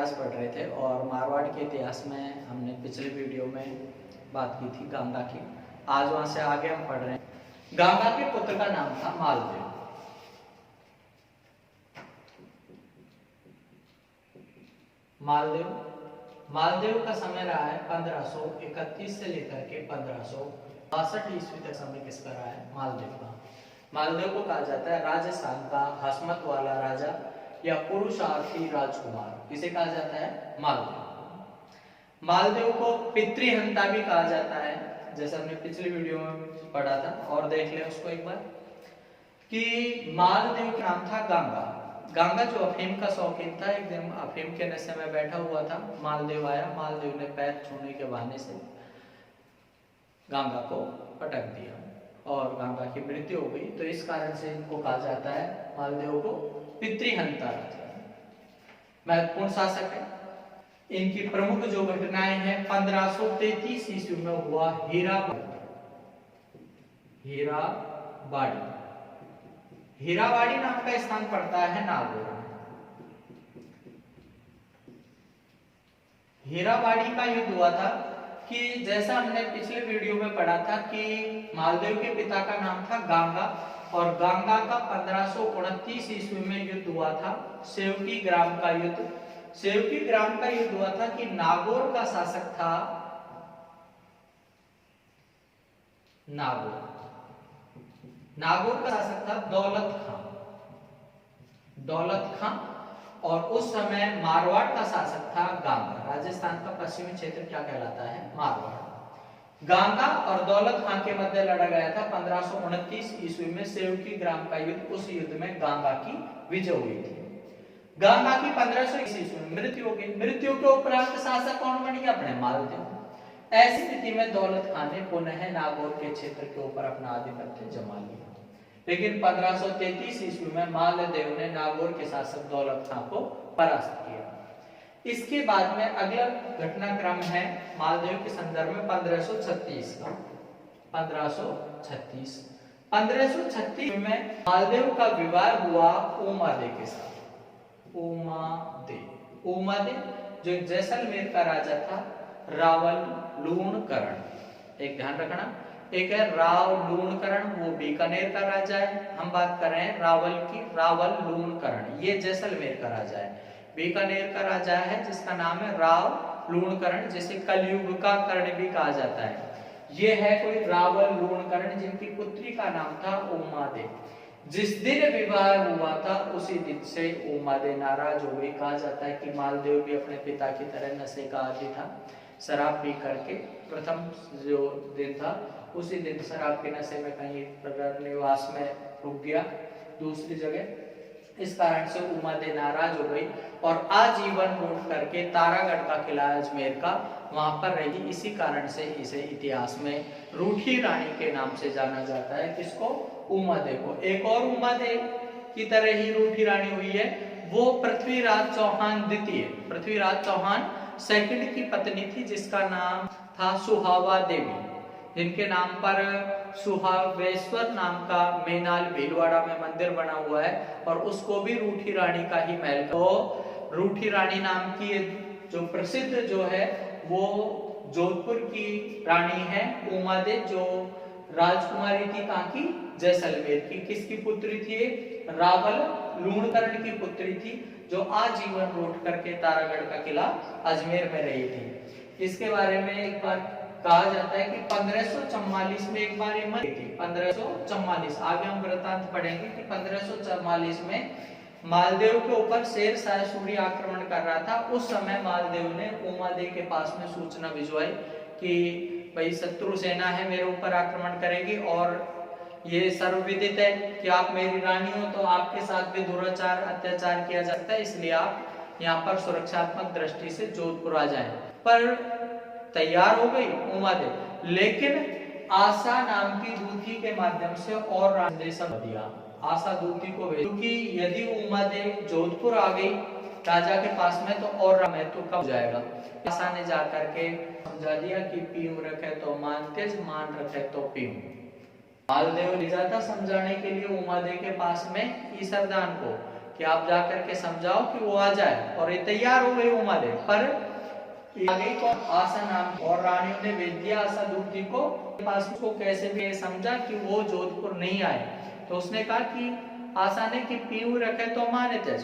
इतिहास पढ़ रहे थे और मारवाड़ के इतिहास में हमने पिछले वीडियो में बात की थी गांगा की। आज वहां से आगे हम पढ़ रहे हैं। गांगा के पुत्र का नाम था मालदेव। मालदेव का समय रहा है 1531 से लेकर के 1562 ईस्वी तक समय किसका रहा है? मालदेव का। मालदेव को कहा जाता है राजस्थान का हसमत वाला राजा या पुरुषार्थी राजकुमार। किसे कहा जाता है? मालदेव को पितृहंता भी कहा जाता है, जैसे हमने पिछली वीडियो में पढ़ा था, और देख ले उसको एक बार कि मालदेव का नाम था गांगा जो अफीम का शौकीन था। एक दिन अफीम के नशे में बैठा हुआ था, मालदेव आया। मालदेव ने पैर छूने के बहाने से गांगा को पटक दिया और गांगा की मृत्यु हो गई। तो इस कारण से इनको कहा जाता है, मालदेव को पितृहंता राजा। महत्वपूर्ण शासक है। इनकी प्रमुख जो घटनाएं हैं, 1533 ईस्वी में हुआ हीराबाड़ी नाम का स्थान पड़ता है नागौर। हीराबाड़ी का युद्ध हुआ था कि जैसा हमने पिछले वीडियो में पढ़ा था कि मालदेव के पिता का नाम था गांगा और गांगा का 1529 ईस्वी में युद्ध हुआ था सेवकी ग्राम का युद्ध। सेवकी ग्राम का युद्ध हुआ था कि नागौर का शासक था नागौर का शासक था दौलत खां और उस समय मारवाड़ का शासक था गांगा। राजस्थान का पश्चिमी क्षेत्र क्या कहलाता है? मारवाड़। गांगा और दौलत खां के मध्य लड़ा गया था 1529 ईस्वी में सेवकी ग्राम का युद्ध। उस युद्ध में गांगा की विजय हुई थी। गांगा की 1520 ईस्वी में मृत्यु हो गई। मृत्यु के उपरांत शासक कौन बन गया? अपने मालदेव। ऐसी स्थिति में दौलत खान ने पुनः नागौर के क्षेत्र के ऊपर अपना आधिपत्य जमा लिया। लेकिन 1533 ईस्वी में मालदेव ने नागौर के शासक दौलत खान को परास्त किया। इसके बाद में अगला घटनाक्रम है मालदेव के संदर्भ में 1536 का। 1536 में मालदेव का विवाह हुआ उमादे के साथ। उमादे जो जैसलमेर का राजा था, रावल लूणकरण। एक ध्यान रखना, एक है राव लूणकरण, वो बीकानेर का राजा है। हम बात कर रहे हैं रावल लूणकरण, ये जैसलमेर का राजा है। बीकानेर का राजा है जिसका नाम है राव लूणकरण, जिसे कलयुग का कर्ण भी कहा जाता है। ये है कोई रावल लूणकरण जिनकी पुत्री का नाम था उमादे। जिस दिन विवाह हुआ था उसी दिन से उमादे नाराज हो गई। कहा जाता है कि मालदेव भी अपने पिता की तरह नशे का आदी था। शराब पी करके प्रथम जो दिन था उसी दिन शराब के नशे में कहीं निवास में रुक गया दूसरी जगह। इस कारण से उमादे नाराज हो गई और आजीवन रूठ करके तारागढ़ का किला अजमेर का वहां पर रही। इसी कारण से इसे इतिहास में रूठी रानी के नाम से जाना जाता है। किसको? उमादे को। एक और उमादे की तरह ही रूठी रानी हुई है, वो पृथ्वीराज चौहान द्वितीय, पृथ्वीराज चौहान सेकंड की पत्नी थी, जिसका नाम था सुहावा देवी, जिनके नाम पर सुहावेश्वर नाम का मेनाल भीलवाड़ा में मंदिर बना हुआ है और उसको भी रूठी रानी का ही महल। तो रूठी रानी नाम की जो प्रसिद्ध जो है वो जोधपुर की रानी है उमादे, जो राजकुमारी थी कहाँ की? जैसलमेर की। किसकी पुत्री थी? रावल लूणकरण की पुत्री थी, जो आजीवन रूठ करके तारागढ़ का किला अजमेर में रही थी। इसके बारे में एक बार कहा जाता है कि 1544 में एक बार ये मरी थी। 1544 आगे हम वृत्तांत पढ़ेंगे कि 1544 में मालदेव के ऊपर शेर शाह सूरी आक्रमण कर रहा था। उस समय मालदेव ने उमादे के पास में सूचना भिजवाई कि भाई शत्रु सेना है, मेरे ऊपर आक्रमण करेगी और ये सर्वविदित है कि आप मेरी रानी हो तो आपके साथ भी दुराचार अत्याचार किया जाता है, इसलिए आप यहाँ पर सुरक्षात्मक दृष्टि से जोधपुर आ जाएं। पर तैयार हो गई उमादे, लेकिन आशा नाम की दूती के माध्यम से और संदेश दिया। आशा दूती को भेज, क्योंकि यदि उमादे जोधपुर आ गई राजा के पास में तो और महत्व कम हो जाएगा। आशा ने जाकर के समझा दिया कि पीऊं रखे तो मान तेज, मान रखे तो पीऊं। मालदेव ले जाता समझाने के लिए उमादे के पास में ईसरदान को कि आप जाकर के समझाओ कि वो आ जाए, और ये तैयार हो गई उमा देवी। पर आगे को आशा नाम और रानियों ने विद्या आशा दूती को पास को कैसे भी समझा कि वो जोधपुर नहीं आए, तो उसने कहा कि आशा ने कि पीऊ रखे तो माने तेज,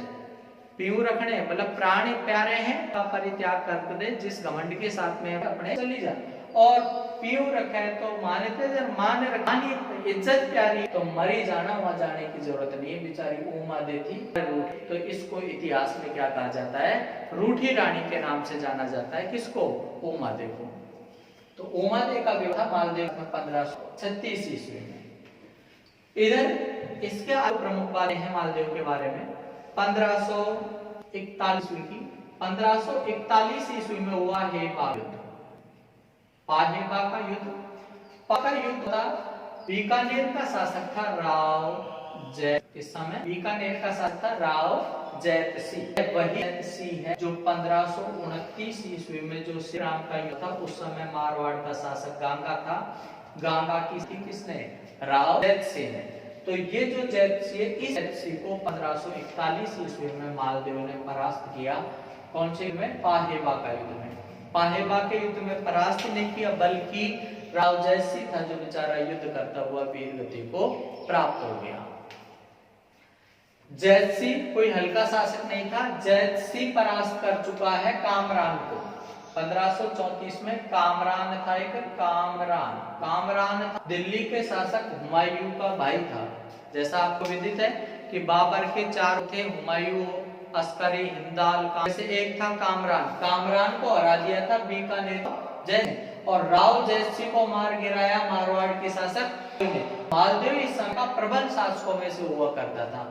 पीऊ रखने मतलब प्राण प्यारे हैं का परित्याग कर दे, जिस घमंड के साथ में अपने चली जा, और पीऊ रखे तो माने तेज, माने रखानी इज्जत प्यारी तो मरी जाना, वहां जाने की जरूरत नहीं है, बेचारी उमा दे थी रूठी। तो इसको इतिहास में क्या कहा जाता है, रूठी रानी के नाम से जाना जाता है। किसको, उमा दे को। तो उमा दे का विवाह मालदेव में 1536 ईस्वी में। इधर इसके आगे प्रमुख बातें हैं मालदेव के बारे में। 1541 ईस्वी की 1541 ईस्वी में हुआ है युद्ध, पाहेबा का युद्ध। पाका युद्ध था, बीकानेर का शासक था राव जैत, इस समय बीकानेर का शासक था राव जैत सिंह। वही जैत सिंह है जो 1529 ईस्वी में जो श्री राम का युद्ध था, उस समय मारवाड़ का शासक गांगा था। गांगा की थी किसने, राव जैत सिंह ने। तो ये जो जैत सिंह, इस जैत सिंह को 1541 ईस्वी में मालदेव ने परास्त किया। कौन से में, पाहेबा का युद्ध में। पाहेबा के युद्ध में परास्त नहीं किया, बल्कि राव जैत सिंह था जो बेचारा युद्ध करता हुआ वीर गति को प्राप्त हो गया। जैत सिंह कोई हल्का शासक नहीं था। जैत सिंह परास्त कर चुका है कामरान को। 1534 में कामरान था, एक कामरान था दिल्ली के शासक हुमायूं का भाई था। जैसा आपको विदित है कि बाबर के 4 थे, हुमायूं, अस्करी, हिंदाल, जैसे एक था कामरान को हरा दिया था बीकानेर जैत, और राव जैत सिंह को मार गिराया मारवाड़ के शासक ने। मालदेव इस समय का प्रबल शासकों में से हुआ करता था।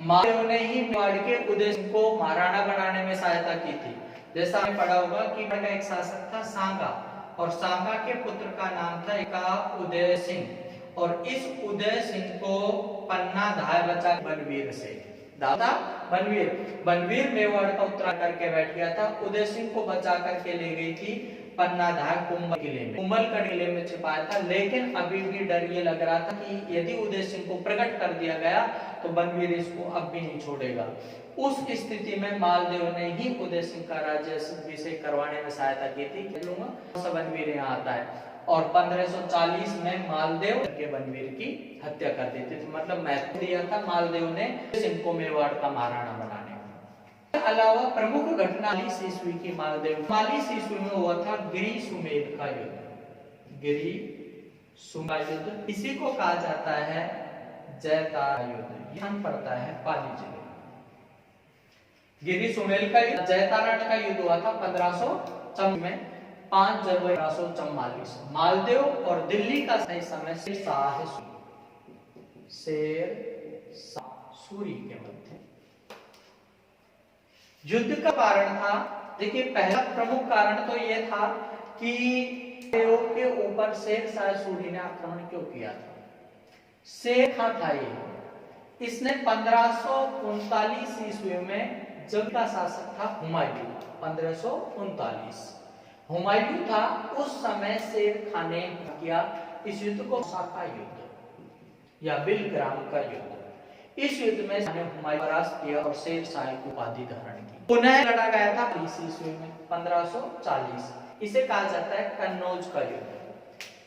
मालदेव ने ही मेवाड़ के उदय सिंह को महाराणा बनाने में सहायता की थी। जैसा आपने पढ़ा होगा कि एक शासक था सांगा, और सांगा के पुत्र का नाम था एका उदय सिंह, और इस उदय सिंह को पन्ना धाय बचा बनवीर से दादा बनवीर मेवाड़ का उत्तराखंड करके बैठ गया था। उदय सिंह को बचा करके ले गई थी पन्ना धाय कुंभलगढ़ किले में छिपाया था। लेकिन अभी भी डर ये लग रहा था कि यदि उदय सिंह को प्रकट कर दिया गया तो बनवीर इसको अब भी नहीं छोड़ेगा। उस स्थिति में मालदेव ने ही उदय सिंह का राज्याभिषेक करवाने में सहायता की थी। बनवीर यहाँ आता है, और 1540 में मालदेव के बनवीर की हत्या कर दी थी। मतलब महत्व दिया था मालदेव ने सिंह को मेवाड़ का महाराणा बनाने में। अलावा प्रमुख घटना 40 ईस्वी की मालदेव 40 ईस्वी में हुआ था गिरि सुमेध का युद्ध। गिरि सुमेध युद्ध इसी को कहा जाता है जैतारण युद्ध। यहाँ पड़ता है पाली जिले। गिरि सुमेध का युद्ध, जैतारण का युद्ध हुआ था 1554 में 5 जनवरी 1544। मालदेव और दिल्ली का सही समय शेर सूरी के मध्य युद्ध का कारण था। देखिए, पहला प्रमुख कारण तो यह था कि के ऊपर शेर शाह सूरी ने आक्रमण क्यों किया था। शेर खां था ये। इसने 1539 ईस्वी में जब का शासक था हुमायूं, 1539 हुमायूं था, उस समय शेर खान ने किया इस युद्ध को साका युद्ध या बिलग्राम का युद्ध। इस युद्ध में हुमायूं परास्त किया और शेर शाह की उपाधि धारण की। पुनः लड़ा गया था 20 ईस्वी में 1540। इसे कहा जाता है कन्नौज का युद्ध।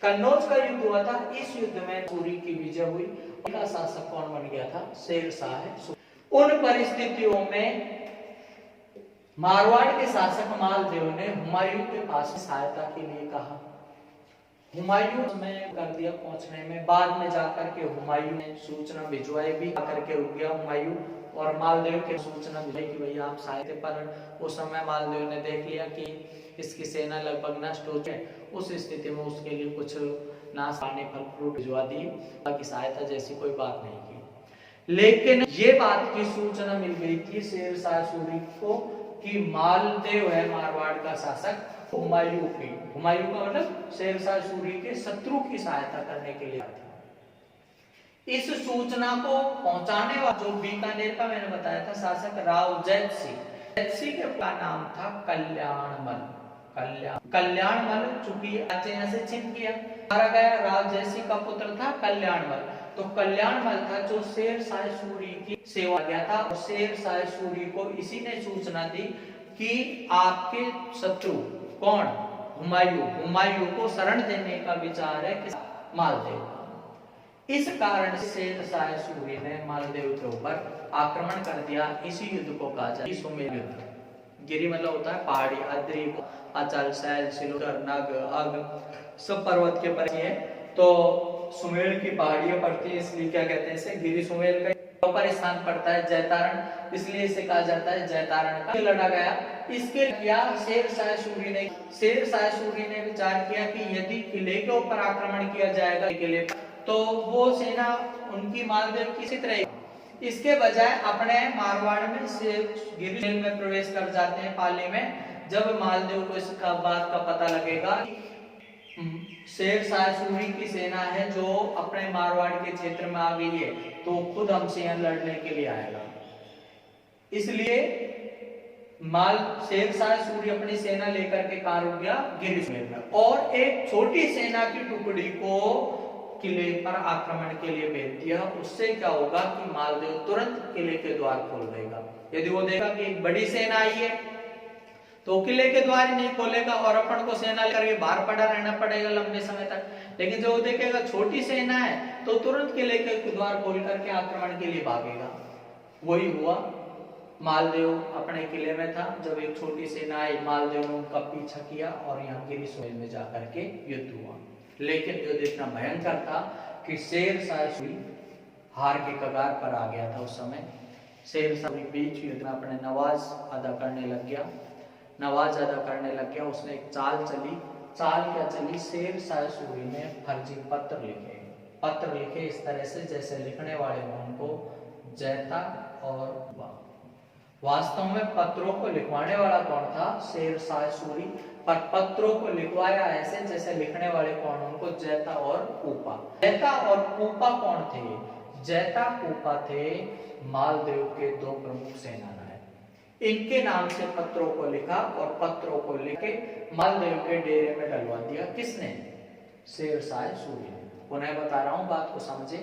कन्नौज का युद्ध हुआ था। इस युद्ध में सूरी की विजय हुई। उनका शासक कौन बन गया था, शेर शाह। उन परिस्थितियों में मारवाड़ के शासक मालदेव ने हुमायूं के पास सहायता के लिए कहा। हुमायूं में कर दिया पहुंचने में। बाद में जाकर के हुमायूं ने सूचना भिजवाई भी, आकर के रुक गया हुमायूं और मालदेव के सूचना भिजवाई कि भैया आप सहायता। पर उस समय मालदेव ने देख लिया कि इसकी सेना लगभग नष्ट हो जाए। उस स्थिति में उसके लिए कुछ नाश पाने फल फ्रूट भिजवा दिए, बाकी सहायता जैसी कोई बात नहीं की। लेकिन ये बात की सूचना मिल गई थी शेर शाह सूरी को कि मालदेव है मारवाड़ का शासक, हुमायूं का मतलब शेर शाह सूरी के शत्रु की सहायता करने के लिए थी। इस सूचना को पहुंचाने वाला जो बीकानेर का मैंने बताया था शासक राव जैत सिंह के नाम था कल्याणमल। चूंकि यहाँ से छिन किया मारा गया राव जयसिंह का पुत्र था कल्याणमल। तो कल्याणमल था जो शेर शाह सूरी की सेवा गया था, और शेर शाह सूरी को इसी ने सूचना दी कि आपके शत्रु कौन, हुमायूं को शरण देने का विचार है कि मालदेव। इस कारण से शेर शाह सूरी ने मालदेव के ऊपर आक्रमण कर दिया। इसी युद्ध को कहा जाता है सुमेल युद्ध। गिरी मतलब होता है पहाड़ी, अद्री, अचल, शैल, सिलोदर, नग, अग सब पर्वत के पर है। तो सुमेल की पहाड़ियां पड़ती है, इसलिए क्या कहते हैं इसे गिरी सुमेल का ऊपर स्थान पड़ता है। जयतारण, इसलिए इसे कहा जाता है जयतारण का लड़ा गया। इसके किया शेर शाह सूरी ने विचार किया कि यदि किले के ऊपर आक्रमण किया जाएगा किले तो वो सेना उनकी मालदेव की तरह, इसके बजाय अपने मारवाड़ में गिरी में प्रवेश कर जाते हैं पाली में। जब मालदेव को इस बात का पता लगेगा शेर शाह सूरी की सेना है जो अपने मारवाड़ के क्षेत्र में आ गई है, तो खुद हमसे यहाँ लड़ने के लिए आएगा। इसलिए शेर शाह सूरी अपनी सेना लेकर के कहां रुक गया, गिरी सुमेल में, और एक छोटी सेना की टुकड़ी को किले पर आक्रमण के लिए भेज दिया। उससे क्या होगा कि मालदेव तुरंत किले के द्वार खोल देगा। यदि वो देगा कि एक बड़ी सेना आई है तो किले के द्वार ही नहीं खोलेगा और अपन को सेना लेकर बाहर पड़ा रहना पड़ेगा लंबे समय तक। लेकिन जो देखेगा छोटी सेना है तो तुरंत किले के द्वार खोल करके आक्रमण के लिए भागेगा। वही हुआ, मालदेव अपने किले में था, जब एक छोटी सेना आई मालदेव ने उनका पीछा किया और यहाँ गिरी सुमेल में जाकर के युद्ध हुआ। लेकिन युद्ध इतना भयंकर था कि शेर शाह सूरी हार के कगार पर आ गया था। उस समय शेर शाह बीच युद्ध में अपने नवाज अदा करने लग गया। उसने एक चाल क्या चली, शेर शाह सूरी ने फर्जी पत्र लिखे इस तरह से जैसे लिखने वाले में उनको जयता और वास्तव में पत्रों को लिखवाने वाला कौन था, शेर शाह सूरी, पर पत्रों को लिखवाया ऐसे जैसे लिखने वाले कौन, उनको जयता और कूपा। जयता और कूपा कौन थे? जयता कूपा थे मालदेव के दो प्रमुख सेनानायक। इनके नाम से पत्रों को लिखा और पत्रों को लिखे मालदेव के डेरे में डलवा दिया। किसने? शेर शाह सूरी ने। पुनः बता रहा हूं, बात को समझे।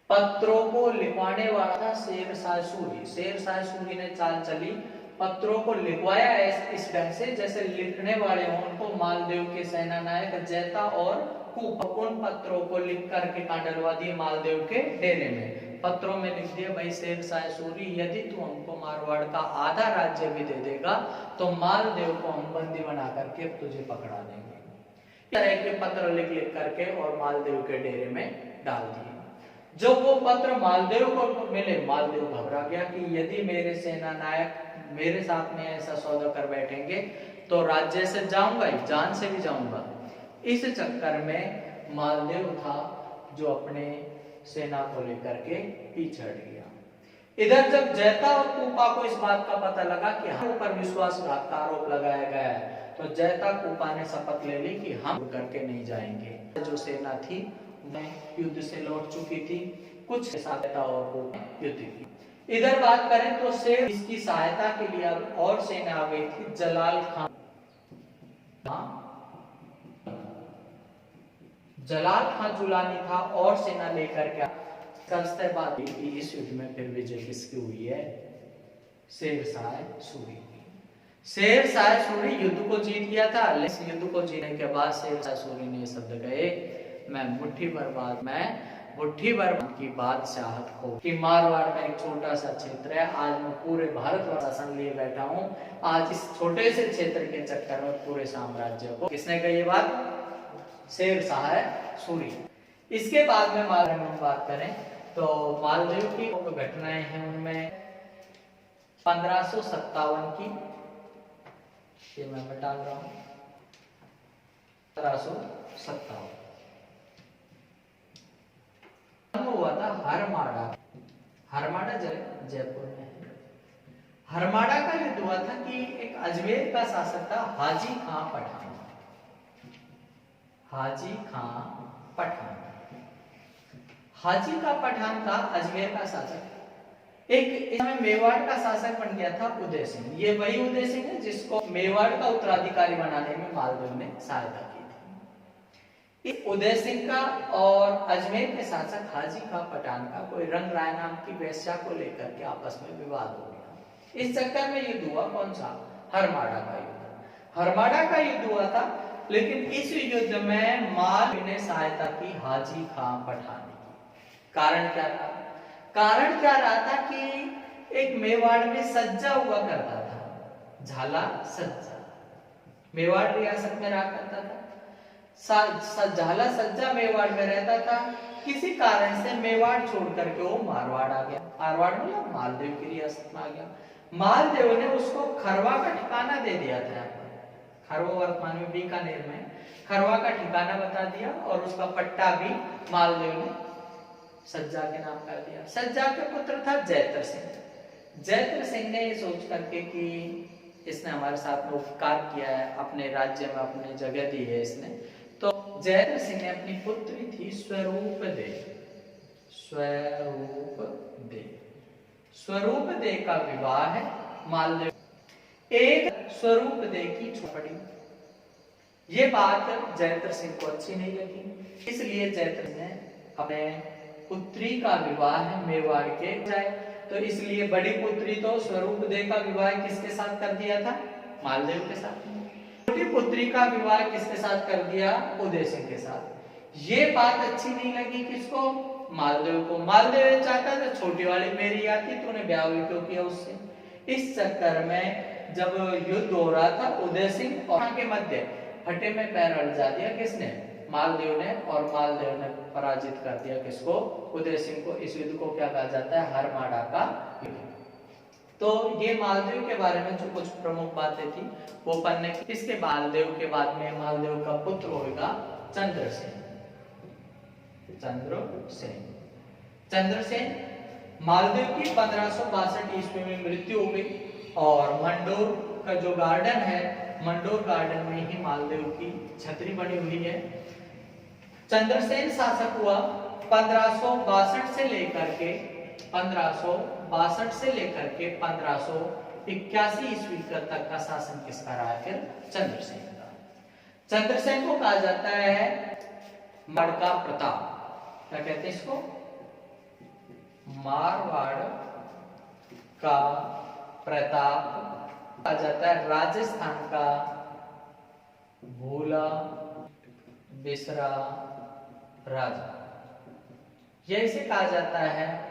पत्रों को लिखवाने वाला था शेर शाह सूरी। शेर शाह सूरी ने चाल चली, पत्रों को लिखवाया इस ढंग से जैसे लिखने वाले हों उनको मालदेव के सेनानायक जयता और कूपा। उन पत्रों को लिख करके कहां डलवा दिए, मालदेव के डेरे में। पत्रों में लिख दिया, भाई शेर शाह सूरी, यदि तू हमको मारवाड़ का आधा राज्य भी दे देगा तो मालदेव को हम बंदी बना करके तुझे पकड़ा देंगे। इस तरह के पत्र लिख करके और मालदेव के डेरे में डाल दिए। जब वो पत्र मालदेव को मिले, मालदेव घबरा गया कि यदि मेरे सेनानायक मेरे साथ में ऐसा सौदा कर बैठेंगे तो राज्य से जाऊंगा ही, जान से भी जाऊंगा। इस चक्कर में मालदेव था जो अपने सेना को लेकर के पीछे हट गया। इधर जब जयता और कूपा को इस बात का पता लगा कि हम ऊपर विश्वासघात का आरोप लगाया गया है, तो जयता कूपा ने शपथ ले ली कि हम करके नहीं जाएंगे। जो सेना थी युद्ध से लौट चुकी थी, कुछ सहायता और युद्ध की। इधर बात करें तो शेर इसकी सहायता के लिए और सेना आ गई थी। जलाल खान जुलानी था और सेना लेकर के बात की इस युद्ध में फिर विजय किसकी हुई है? शेर शाह सूरी। शेर शाह सूरी युद्ध को जीत गया था। लेकिन युद्ध को जीतने के बाद शेर शाह सूरी ने शब्द कहे, मैं मुट्ठी भर की बादशाहत को, कि मारवाड़ का एक छोटा सा क्षेत्र है, आज मैं पूरे भारत का शासन लिए बैठा हूं। आज इस छोटे से क्षेत्र के चक्कर में पूरे साम्राज्य को, किसने कही ये बात? शेर शाह सूरी। इसके बाद में मालदेव में बात करें तो मालदेव की घटनाएं हैं, उनमें 1557 की, ये मैं बता रहा हूं, 1557 हुआ था हरमाड़ा जयपुर में है। हरमाड़ा का युद्ध हुआ था कि एक अजमेर का शासक था हाजी खां पठान था अजमेर का शासक। एक इसमें मेवाड़ का शासक बन गया था उदय सिंह। ये वही उदय सिंह है जिसको मेवाड़ का उत्तराधिकारी बनाने में मालदेव ने सहायता की थी। इस उदय सिंह का और अजमेर के शासक हाजी खां पठान का कोई रंग राय नाम की वेश्या को लेकर के आपस में विवाद हो गया। इस चक्कर में युद्ध हुआ कौन सा? हरमाड़ा का युद्ध। हरमाड़ा का युद्ध हुआ था, लेकिन इस युद्ध में माल ने सहायता की हाजी खां पठान की। कारण क्या था? कारण क्या रहा था कि एक मेवाड़ में सज्जा हुआ करता था, झाला सज्जा, मेवाड़ रियासत में रहा करता था। झाला सज्जा मेवाड़ में रहता था। किसी कारण से मेवाड़ छोड़ करके वो मारवाड़ आ गया। मारवाड़ मतलब मालदेव की रियासत में आ गया। मालदेव ने उसको खरवा का ठिकाना दे दिया था। यहाँ पर खरवा वर्तमान में बीकानेर में, खरवा का ठिकाना बता दिया और उसका पट्टा भी मालदेव ने सज्जा के नाम कर दिया। सज्जा के पुत्र था जयत्र सिंह। जयत्र सिंह ने ये सोच करके कि इसने हमारे साथ में उपकार किया है, अपने राज्य में अपने जगह दी है इसने, तो जयत्र सिंह ने अपनी पुत्री थी स्वरूप दे। स्वरूप दे का विवाह है मालदेव एक स्वरूप दे की छोड़ी। ये बात जयत्र सिंह को अच्छी नहीं लगी, इसलिए जयत्र ने अपने पुत्री का विवाह मेवाड़ के जाए, तो इसलिए बड़ी पुत्री तो स्वरूप दे का विवाह किसके साथ कर दिया था? मालदेव के साथ। छोटी पुत्री का विवाह किसके साथ कर दिया? उदय सिंह के साथ। ये बात अच्छी नहीं लगी किसको? मालदेव को। मालदेव चाहता था छोटी वाली मेरी आती, तूने ब्याह क्यों किया उससे? इस चक्कर में जब युद्ध हो रहा था उदय सिंह और के मध्य फटे में पैर अड़जा दिया किसने? मालदेव ने। और मालदेव ने पराजित कर दिया किसको? उदय सिंह को। इस युद्ध को क्या कहा जाता है? हरमाड़ा का युद्ध। तो ये मालदेव के बारे में जो कुछ प्रमुख बातें थी वो पढ़ने की। इसके मालदेव के बाद में मालदेव का पुत्र होगा चंद्रसेन। चंद्रसेन मालदेव की 1562 ईस्वी में मृत्यु हो गई और मंडोर का जो गार्डन है, मंडोर गार्डन में ही मालदेव की छतरी बनी हुई है। चंद्रसेन शासक हुआ 1562 से लेकर के 1581 ईस्वी तक का शासन किसका रहा है? फिर चंद्रसेन का। चंद्रसेन को कहा जाता है मारवाड़ का प्रताप। क्या कहते हैं इसको? मारवाड़ का प्रताप कहा जाता है। राजस्थान का भोला बिसरा राजा, यह इसे कहा जाता है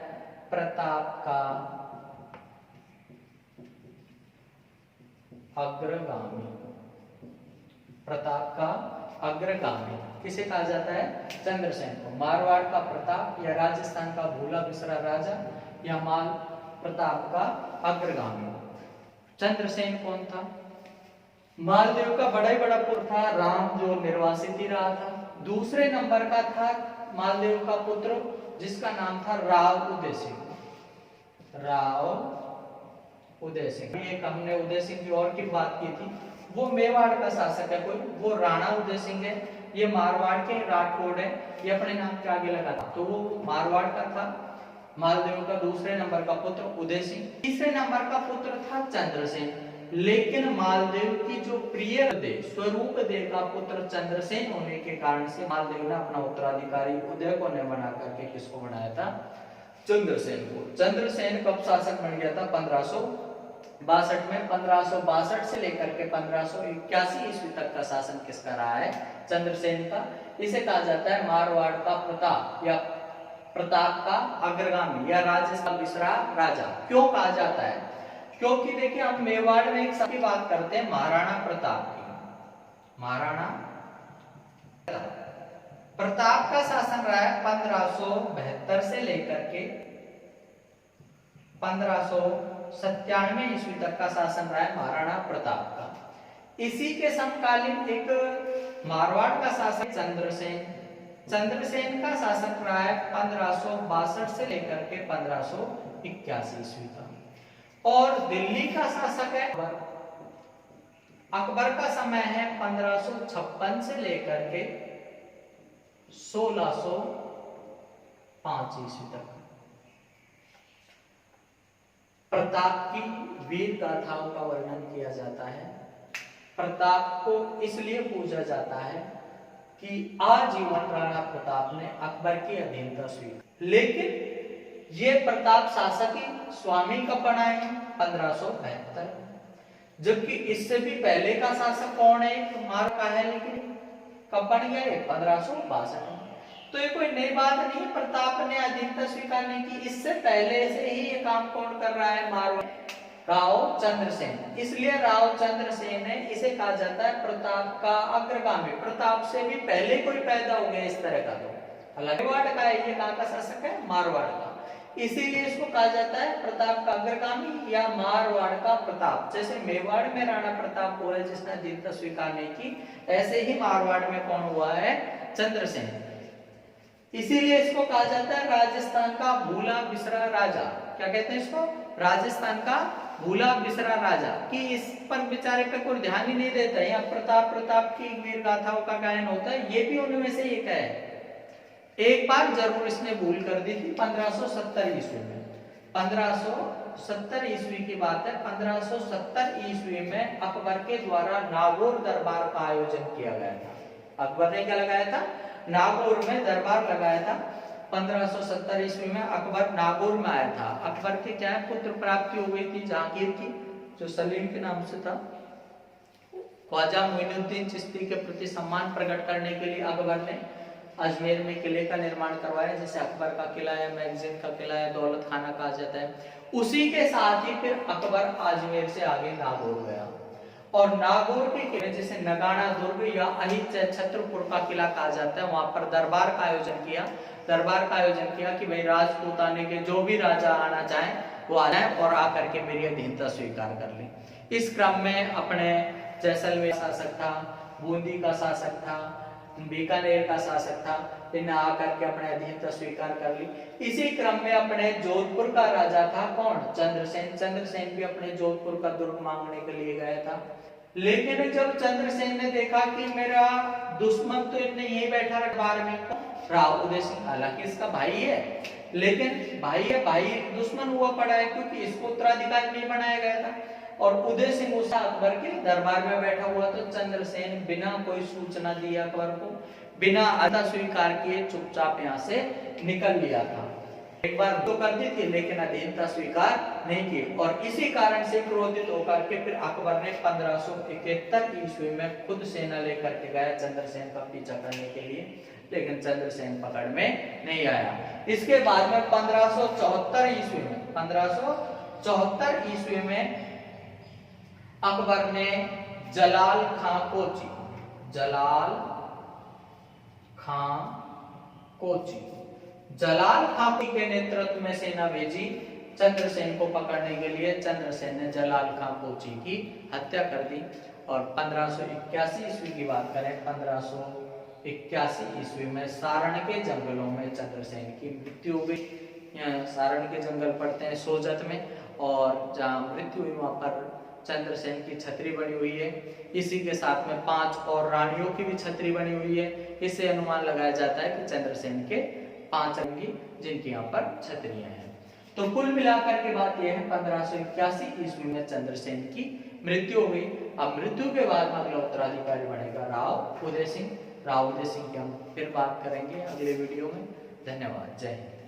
प्रताप का अग्रगामी। प्रताप का अग्रगामी किसे कहा जाता है? चंद्रसेन को। मारवाड़ का प्रताप या राजस्थान का भोला बिसरा राजा या माल प्रताप का अग्रगामी। चंद्रसेन कौन था? मालदेव का बड़ा ही बड़ा पुत्र था राम, जो निर्वासित ही रहा था। दूसरे नंबर का था मालदेव का पुत्र जिसका नाम था राव उदय सिंह। एक हमने उदय सिंह की और की बात की थी, वो मेवाड़ का शासक है कोई, वो राणा उदय सिंह है। ये मारवाड़ के राठौड़ है, ये अपने नाम के आगे लगा था, तो वो मारवाड़ का था। मालदेव का दूसरे नंबर का पुत्र उदय सिंह, तीसरे नंबर का पुत्र था चंद्रसेन। लेकिन मालदेव की जो प्रिय दे स्वरूप दे का पुत्र चंद्रसेन होने के कारण से मालदेव ने अपना उत्तराधिकारी उदय को ने बना करके किसको बनाया था? चंद्रसेन को। चंद्रसेन कब शासक बन गया था? 1562 में। 1562 से लेकर के 1581 ईस्वी तक का शासन किसका रहा है? चंद्रसेन का। इसे कहा जाता है मारवाड़ का प्रताप या प्रताप का अग्रगामी या राजस्थान बिसरा राजा। क्यों कहा जाता है? क्योंकि देखिए हम मेवाड़ में एक सबकी बात करते हैं महाराणा प्रताप की। महाराणा प्रताप का शासन रहा है 1572 से लेकर के 1597 ईस्वी तक का शासन रहा है महाराणा प्रताप का। इसी के समकालीन एक मारवाड़ का शासक चंद्रसेन का शासक रहा है 1562 से लेकर के 1581 ईस्वी का। और दिल्ली का शासक है अकबर का समय है 1556 से लेकर के 1605 ईस्वी तक। प्रताप की वीर गाथाओं का वर्णन किया जाता है। प्रताप को इसलिए पूजा जाता है कि आजीवन राणा प्रताप ने अकबर की अधीनता स्वीकार, लेकिन ये प्रताप शासक ही स्वामी कब बनाए हैं? 1572। जबकि इससे भी पहले का शासक कौन है? मार का है, लेकिन कब बन गया? 1562 में। तो ये कोई नई बात नहीं, प्रताप ने अधीनता स्वीकार नहीं की, इससे पहले से ही ये काम कौन कर रहा है? मारवाड़ राव चंद्रसेन। इसलिए राव चंद्रसेन है, इसे कहा जाता है प्रताप का अग्रगामी। प्रताप से भी पहले कोई पैदा हो गया इस तरह का, तो हालांकि मारवाड़ का है, ये कहाँ का शासक है? मारवाड़ का। इसीलिए इसको कहा जाता है प्रताप का अग्रगामी या मारवाड़ का प्रताप। जैसे मेवाड़ में राणा प्रताप हुआ है जिसने अधीनता स्वीकार नहीं की, ऐसे ही मारवाड़ में कौन हुआ है? चंद्रसेन। इसीलिए इसको कहा जाता है राजस्थान का भूला बिसरा राजा। क्या कहते हैं इसको? राजस्थान का भूला बिसरा राजा। कि इस पर बेचारे पे कोई ध्यान ही नहीं देता। यहाँ प्रताप की वीर गाथाओं का गायन होता है, ये भी उनमें से एक है। एक बार जरूर इसने भूल कर दी थी 1570 ईस्वी में। 1570 ईस्वी की बात है। 1570 ईस्वी में अकबर के द्वारा नागौर दरबार का आयोजन किया गया था। अकबर ने क्या लगाया था? नागौर में दरबार लगाया था। 1570 ईस्वी में अकबर नागौर में आया था। अकबर के क्या है? पुत्र प्राप्ति हो गई थी जहांगीर की, जो सलीम के नाम से था। ख्वाजा मोइनुद्दीन चिश्ती के प्रति सम्मान प्रकट करने के लिए अकबर ने अजमेर में किले का निर्माण करवाया, जैसे अकबर का किला है, मैगजीन का किला है, दौलत खाना कहा जाता है। उसी के साथ ही फिर अकबर अजमेर से आगे नागौर गया, और नागौर के किले जैसे नगाना दुर्ग या अहित्य छत्रपुर का किला कहा जाता है, वहां पर दरबार का आयोजन किया। दरबार का आयोजन किया कि भाई राजपूताने के जो भी राजा आना चाहे वो आ जाए और आकर के मेरी अधीनता स्वीकार कर ले। इस क्रम में अपने जैसलमेर शासक था, बूंदी का शासक था, बीकानेर का शासक था, इन्हें आकर के अपने अधीनता स्वीकार कर ली। इसी क्रम में अपने जोधपुर का राजा था कौन? चंद्रसेन। चंद्रसेन भी अपने जोधपुर का दुर्ग मांगने के लिए गया था। लेकिन जब चंद्रसेन ने देखा कि मेरा दुश्मन तो इतने यही बैठा दरबार में, राव उदय सिंह, हालांकि इसका भाई है, लेकिन भाई है, भाई दुश्मन हुआ पड़ा है, क्योंकि इसको उत्तराधिकारी नहीं बनाया गया था। और उदय सिंह उस अकबर के दरबार में बैठा हुआ, तो चंद्रसेन बिना कोई सूचना दिए अकबर को, बिना अदा स्वीकार किए चुपचाप यहाँ से निकल लिया था। एक बार तो कर दी थी, लेकिन अधीनता स्वीकार नहीं की, और इसी कारण से क्रोधित होकर के फिर अकबर ने 1571 ईस्वी में खुद सेना लेकर के गया चंद्रसेन का पीछा करने के लिए, लेकिन चंद्रसेन पकड़ में नहीं आया। इसके बाद में 1574 ईस्वी में अकबर ने जलाल खां कोची के नेतृत्व में सेना भेजी चंद्रसेन को पकड़ने के लिए। चंद्रसेन ने जलाल खां कोची की हत्या कर दी, और 1581 ईस्वी की बात करें, 1581 ईस्वी में सारण के जंगलों में चंद्रसेन की मृत्यु हो गई। सारण के जंगल पड़ते हैं सोजत में, और जहाँ मृत्यु हुई वहां पर चंद्रसेन की छतरी बनी हुई है। इसी के साथ में 5 और रानियों की भी छतरी बनी हुई है। इससे अनुमान लगाया जाता है कि चंद्रसेन के 5 अंगी जिनकी यहाँ पर छतरियां हैं। तो कुल मिलाकर के बात यह है 1581 ईस्वी में चंद्रसेन की मृत्यु हो गई। अब मृत्यु के बाद में अगला उत्तराधिकारी बनेगा राव उदय सिंह। राव उदय सिंह की हम फिर बात करेंगे अगले वीडियो में। धन्यवाद। जय हिंद।